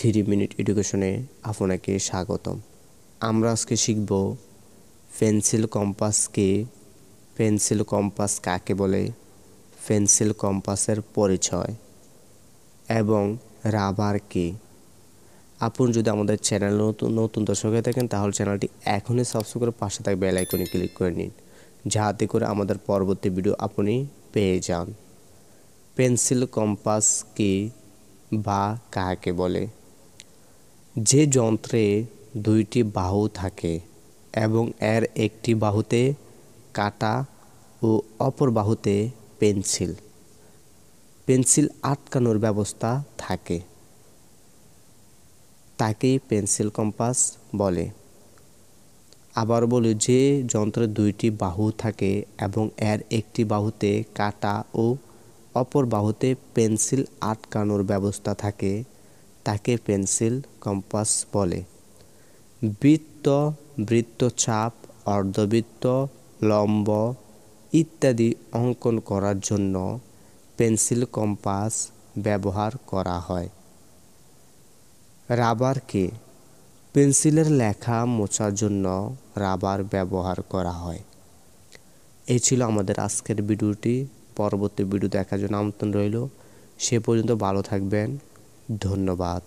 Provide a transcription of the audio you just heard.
3 minute এডুকেশনে আপনাকে স্বাগতম। আমরা আজকে শিখব পেন্সিল কম্পাস কি, পেন্সিল কম্পাস কাকে বলে, পেন্সিল কম্পাসের পরিচয় এবং রাবার কি। আপনি যদি আমাদের চ্যানেল নতুন দর্শক হয়ে থাকেন তাহলে চ্যানেলটি এখনই সাবস্ক্রাইব করে পাশে থাকা বেল আইকনে ক্লিক করে নিন, যাতে করে আমাদের পরবর্তী ভিডিও আপনি পেয়ে যান। পেন্সিল কম্পাস কি বা কাকে বলে? যে যন্ত্রে দুইটি বাহু থাকে এবং এর একটি বাহুতে কাঁটা ও অপর বাহুতে পেন্সিল আটকানোর ব্যবস্থা থাকে, তাকেই পেন্সিল কম্পাস বলে। আবার বলি, যে যন্ত্রে দুইটি বাহু থাকে এবং এর একটি বাহুতে কাঁটা ও অপর বাহুতে পেন্সিল আটকানোর ব্যবস্থা থাকে, তাকে পেন্সিল কম্পাস বলে। বৃত্ত, বৃত্তচাপ, অর্ধবৃত্ত, লম্ব ইত্যাদি অঙ্কন করার জন্য পেন্সিল কম্পাস ব্যবহার করা হয়। রাবার কি? পেন্সিলের লেখা মোছার জন্য রাবার ব্যবহার করা হয়। এই ছিল আমাদের আজকের ভিডিওটি। পরবর্তী ভিডিও দেখার জন্য আমন্ত্রণ রইল। সে পর্যন্ত ভালো থাকবেন। ধন্যবাদ।